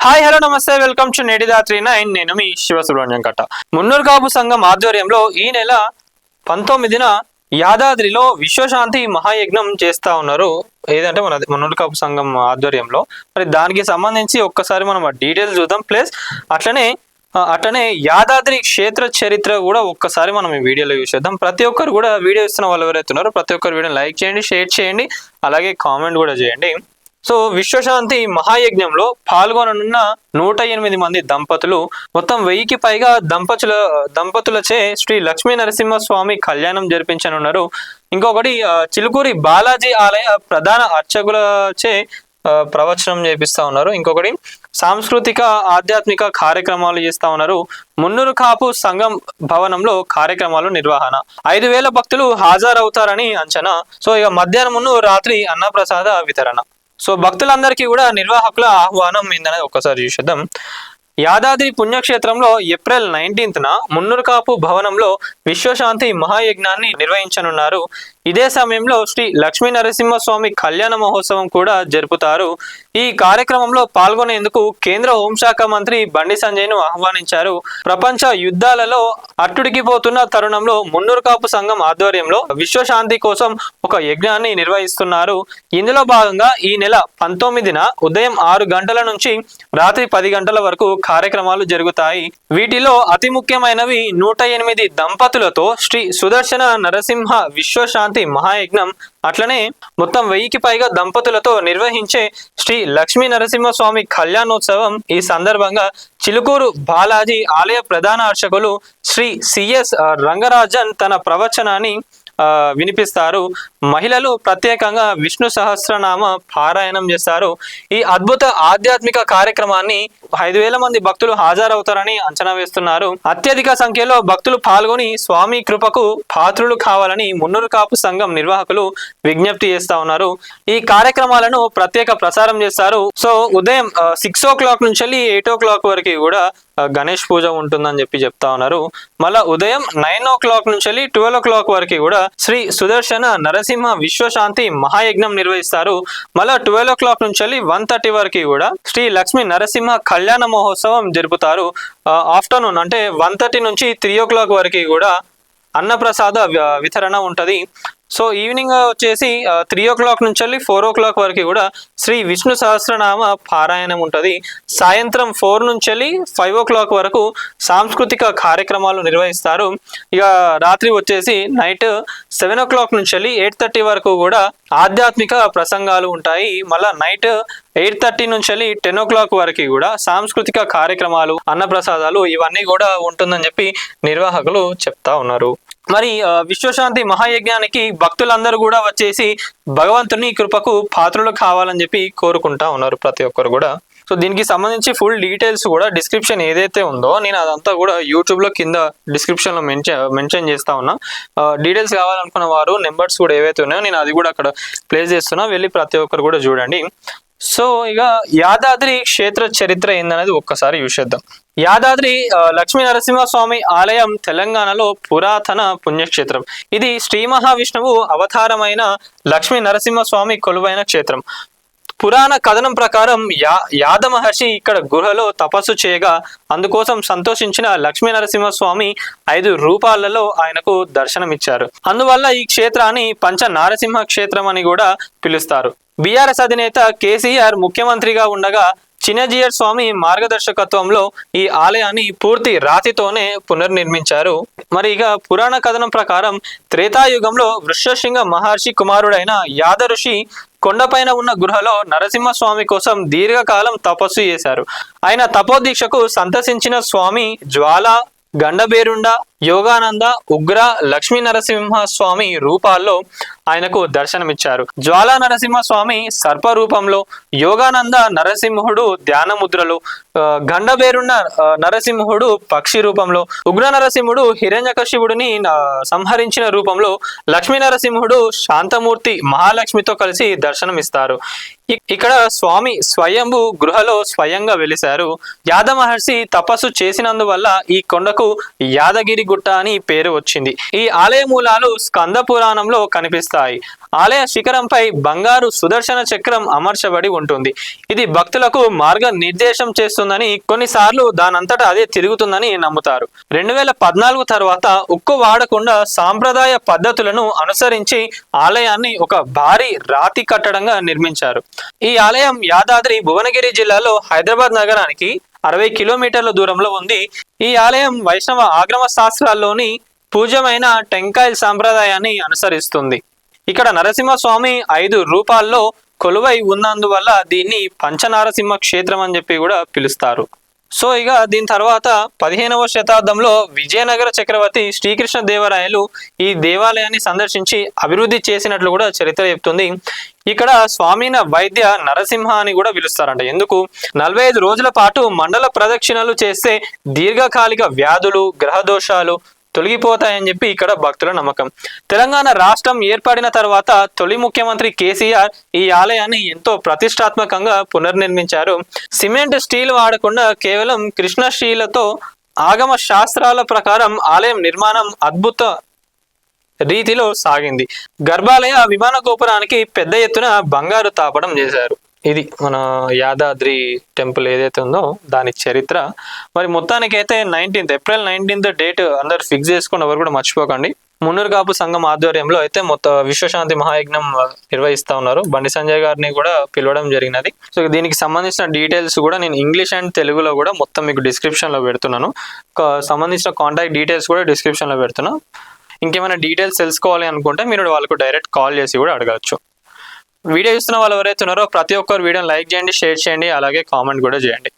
Hi hello నమస్తే welcome to నేటిదా39 నేను మీ శివసుబ్రహ్మణ్యం కట్ట. మున్నూరు కాపు సంఘం ఆధ్వర్యంలో ఈ నెల 19న యాదాద్రిలో విశ్వశాంతి మహాయజ్ఞం చేస్తా ఉన్నారు. ఏదంటే మన మున్నూరు కాపు సంఘం ఆధ్వర్యంలో మరి దానికి సంబంధించి ఒక్కసారి మనం డీటెయిల్స్ చూద్దాం. ప్లస్ అట్లనే యాదాద్రి క్షేత్ర చరిత్ర కూడా ఒక్కసారి మనం ఈ వీడియోలో చూసేద్దాం. ప్రతి ఒక్కరు కూడా వీడియో ఇస్తున్న వాళ్ళు ఎవరైతే ఉన్నారో ప్రతి ఒక్కరు వీడియోని లైక్ చేయండి, షేర్ చేయండి, అలాగే కామెంట్ కూడా చేయండి. సో విశ్వశాంతి మహాయజ్ఞంలో పాల్గొననున్న 108 మంది దంపతులు మొత్తం 1000కి పైగా దంపతులచే శ్రీ లక్ష్మీ నరసింహస్వామి కళ్యాణం జరిపించనున్నారు. ఇంకొకటి చిలుకూరి బాలాజీ ఆలయ ప్రధాన అర్చకులచే ప్రవచనం చేపిస్తా ఉన్నారు. ఇంకొకటి సాంస్కృతిక ఆధ్యాత్మిక కార్యక్రమాలు చేస్తా ఉన్నారు. మున్నూరు కాపు సంఘం భవనంలో కార్యక్రమాలు నిర్వహణ. 5000 భక్తులు హాజరవుతారని అంచనా. సో ఇక మధ్యాహ్నం రాత్రి అన్నప్రసాద వితరణ. సో భక్తులందరికీ కూడా నిర్వాహకుల ఆహ్వానం ఏందనేది ఒక్కసారి చూసేద్దాం. యాదాద్రి పుణ్యక్షేత్రంలో ఏప్రిల్ 19న మున్నూరు కాపు భవనంలో విశ్వశాంతి మహాయజ్ఞాన్ని నిర్వహించనున్నారు. ఇదే సమయంలో శ్రీ లక్ష్మీ నరసింహస్వామి కళ్యాణ మహోత్సవం కూడా జరుపుతారు. ఈ కార్యక్రమంలో పాల్గొనేందుకు కేంద్ర హోంశాఖ మంత్రి బండి సంజయ్ను ఆహ్వానించారు. ప్రపంచ యుద్ధాలలో అట్టుడికిపోతున్న తరుణంలో మున్నూరు కాపు సంఘం ఆధ్వర్యంలో విశ్వశాంతి కోసం ఒక యజ్ఞాన్ని నిర్వహిస్తున్నారు. ఇందులో భాగంగా ఈ నెల 19న ఉదయం 6 గంటల నుంచి రాత్రి 10 గంటల వరకు కార్యక్రమాలు జరుగుతాయి. వీటిలో అతి ముఖ్యమైనవి 108 దంపతులతో శ్రీ సుదర్శన నరసింహ విశ్వశాంతి మహాయజ్ఞం, అట్లనే మొత్తం 1000కి పైగా దంపతులతో నిర్వహించే శ్రీ లక్ష్మీ నరసింహస్వామి కళ్యాణోత్సవం. ఈ సందర్భంగా చిలుకూరు బాలాజీ ఆలయ ప్రధాన అర్చకులు శ్రీ సిఎస్ రంగరాజన్ తన ప్రవచనాన్ని వినిపిస్తారు. మహిళలు ప్రత్యేకంగా విష్ణు సహస్రనామ పారాయణం చేస్తారు. ఈ అద్భుత ఆధ్యాత్మిక కార్యక్రమాన్ని 5000 మంది భక్తులు హాజరవుతారని అంచనా వేస్తున్నారు. అత్యధిక సంఖ్యలో భక్తులు పాల్గొని స్వామి కృపకు పాత్రులు కావాలని మున్నూరు కాపు సంఘం నిర్వాహకులు విజ్ఞప్తి చేస్తా ఉన్నారు. ఈ కార్యక్రమాలను ప్రత్యేక ప్రసారం చేస్తారు. సో ఉదయం 6 o'clock నుంచి 8 o'clock వరకు కూడా గణేష్ పూజ ఉంటుందని చెప్తా ఉన్నారు. మళ్ళా ఉదయం 9 o'clock నుంచి 12 o'clock వరకు కూడా శ్రీ సుదర్శన నరసింహ విశ్వశాంతి మహాయజ్ఞం నిర్వహిస్తారు. మళ్ళా 12 o'clock నుంచి 1:30 వరకు కూడా శ్రీ లక్ష్మీ నరసింహ కళ్యాణ మహోత్సవం జరుపుతారు. ఆఫ్టర్నూన్ అంటే 1:30 నుంచి 3 o'clock వరకు కూడా అన్నప్రసాద వితరణ ఉంటది. సో ఈవినింగ్ వచ్చేసి 3 o'clock నుంచి 4 o'clock వరకు కూడా శ్రీ విష్ణు సహస్రనామ పారాయణం ఉంటుంది. సాయంత్రం 4 నుంచి 5 o'clock వరకు సాంస్కృతిక కార్యక్రమాలు నిర్వహిస్తారు. ఇక రాత్రి వచ్చేసి నైట్ 7 o'clock నుంచి 8:30 వరకు కూడా ఆధ్యాత్మిక ప్రసంగాలు ఉంటాయి. మళ్ళా నైట్ 8:30 నుంచి 10 o'clock వరకు కూడా సాంస్కృతిక కార్యక్రమాలు, అన్నప్రసాదాలు ఇవన్నీ కూడా ఉంటుందని చెప్పి నిర్వాహకులు చెప్తా ఉన్నారు. మరి విశ్వశాంతి మహాయజ్ఞానికి భక్తులందరూ కూడా వచ్చేసి భగవంతుని కృపకు పాత్రలు కావాలని చెప్పి కోరుకుంటా ఉన్నారు ప్రతి ఒక్కరు కూడా. సో దీనికి సంబంధించి ఫుల్ డీటెయిల్స్ కూడా డిస్క్రిప్షన్ ఏదైతే ఉందో నేను అదంతా కూడా యూట్యూబ్లో కింద డిస్క్రిప్షన్లో మెన్షన్ చేస్తా ఉన్నా. డీటెయిల్స్ కావాలనుకున్న వారు నెంబర్స్ కూడా ఏవైతే ఉన్నాయో నేను అది కూడా అక్కడ ప్లేస్ చేస్తున్నా, వెళ్ళి ప్రతి ఒక్కరు కూడా చూడండి. సో ఇక యాదాద్రి క్షేత్ర చరిత్ర ఏందనేది ఒక్కసారి చూసేద్దాం. యాదాద్రి లక్ష్మీ నరసింహస్వామి ఆలయం తెలంగాణలో పురాతన పుణ్యక్షేత్రం. ఇది శ్రీ మహావిష్ణువు అవతారమైన లక్ష్మీ నరసింహస్వామి కొలువైన క్షేత్రం. పురాణ కథనం ప్రకారం యాద మహర్షి ఇక్కడ గుహలో తపస్సు చేయగా అందుకోసం సంతోషించిన లక్ష్మీ నరసింహస్వామి 5 రూపాలలో ఆయనకు దర్శనమిచ్చారు. అందువల్ల ఈ క్షేత్రాన్ని పంచ నారసింహ క్షేత్రం అని కూడా పిలుస్తారు. బీఆర్ఎస్ అధినేత కేసీఆర్ ముఖ్యమంత్రిగా ఉండగా చిన్నజీయర్ స్వామి మార్గదర్శకత్వంలో ఈ ఆలయాన్ని పూర్తి రాతితోనే పునర్నిర్మించారు. మరి ఇక పురాణ కథనం ప్రకారం త్రేతాయుగంలో వృషశృంగ మహర్షి కుమారుడైన యాద ఋషి కొండపైన ఉన్న గృహలో నరసింహస్వామి కోసం దీర్ఘకాలం తపస్సు చేశారు. ఆయన తపోదీక్షకు సంతసించిన స్వామి జ్వాల, గండబేరుండ, యోగానంద, ఉగ్ర, లక్ష్మీ నరసింహస్వామి రూపాల్లో ఆయనకు దర్శనమిచ్చారు. జ్వాలా నరసింహస్వామి సర్ప రూపంలో, యోగానంద నరసింహుడు ధ్యాన ముద్రలో, గండబేరుండ నరసింహుడు పక్షి రూపంలో, ఉగ్ర నరసింహుడు హిరణ్యకశిపుడిని సంహరించిన రూపంలో, లక్ష్మీ నరసింహుడు శాంతమూర్తి మహాలక్ష్మితో కలిసి దర్శనమిస్తారు. ఇక్కడ స్వామి స్వయంభు గృహలో స్వయంగా వెలిశారు. యాద మహర్షి తపస్సు చేసినందువల్ల ఈ కొండకు యాదగిరి గుట్ట అని పేరు వచ్చింది. ఈ ఆలయ మూలాలు స్కంద పురాణంలో కనిపిస్తాయి. ఆలయ శిఖరంపై బంగారు సుదర్శన చక్రం అమర్చబడి ఉంటుంది. ఇది భక్తులకు మార్గ నిర్దేశం చేస్తుందని, కొన్నిసార్లు దానంతటా అదే తిరుగుతుందని నమ్ముతారు. 2014 తర్వాత ఉక్కు వాడకుండా సాంప్రదాయ పద్ధతులను అనుసరించి ఆలయాన్ని ఒక భారీ రాతి కట్టడంగా నిర్మించారు. ఈ ఆలయం యాదాద్రి భువనగిరి జిల్లాలో హైదరాబాద్ నగరానికి 60 కిలోమీటర్ల దూరంలో ఉంది. ఈ ఆలయం వైష్ణవ ఆగమ శాస్త్రాల్లోని పూజ్యమైన టెంకాయల్ సాంప్రదాయాన్ని అనుసరిస్తుంది. ఇక్కడ నరసింహస్వామి 5 రూపాల్లో కొలువై ఉన్నందువల్ల దీన్ని పంచనారసింహ క్షేత్రం అని చెప్పి కూడా పిలుస్తారు. సో ఇక దీని తర్వాత 15వ శతాబ్దంలో విజయనగర చక్రవర్తి శ్రీకృష్ణ దేవరాయలు ఈ దేవాలయాన్ని సందర్శించి అభివృద్ధి చేసినట్లు కూడా చరిత్ర చెప్తుంది. ఇక్కడ స్వామిన వైద్య నరసింహ అని కూడా పిలుస్తారంట. ఎందుకు? 45 రోజుల పాటు మండల ప్రదక్షిణలు చేస్తే దీర్ఘకాలిక వ్యాధులు, గ్రహ దోషాలు తొలగిపోతాయని చెప్పి ఇక్కడ భక్తుల నమ్మకం. తెలంగాణ రాష్ట్రం ఏర్పడిన తర్వాత తొలి ముఖ్యమంత్రి కేసీఆర్ ఈ ఆలయాన్ని ఎంతో ప్రతిష్టాత్మకంగా పునర్నిర్మించారు. సిమెంట్, స్టీల్ వాడకుండా కేవలం కృష్ణ స్టీలతో ఆగమ శాస్త్రాల ప్రకారం ఆలయం నిర్మాణం అద్భుత రీతిలో సాగింది. గర్భాలయ విమాన గోపురానికి పెద్ద ఎత్తున బంగారు తాపడం చేశారు. ఇది మన యాదాద్రి టెంపుల్ ఏదైతే ఉందో దాని చరిత్ర. మరి మొత్తానికైతే ఏప్రిల్ 19 డేట్ అందరు ఫిక్స్ చేసుకుని ఎవరు కూడా మర్చిపోకండి. మున్నూరు కాపు సంఘం ఆధ్వర్యంలో అయితే మొత్తం విశ్వశాంతి మహాయజ్ఞం నిర్వహిస్తా ఉన్నారు. బండి సంజయ్ గారిని కూడా పిలవడం జరిగినది. సో దీనికి సంబంధించిన డీటెయిల్స్ కూడా నేను ఇంగ్లీష్ అండ్ తెలుగులో కూడా మొత్తం మీకు డిస్క్రిప్షన్ లో పెడుతున్నాను. సంబంధించిన కాంటాక్ట్ డీటెయిల్స్ కూడా డిస్క్రిప్షన్ లో పెడుతున్నాను. ఇంకేమైనా డీటెయిల్స్ తెలుసుకోవాలి అనుకుంటే మీరు వాళ్ళకు డైరెక్ట్ కాల్ చేసి కూడా అడగచ్చు. వీడియో చూస్తున్న వాళ్ళు ఎవరైతే ఉన్నారో ప్రతి ఒక్కరు వీడియోని లైక్ చేయండి, షేర్ చేయండి, అలాగే కామెంట్ కూడా చేయండి.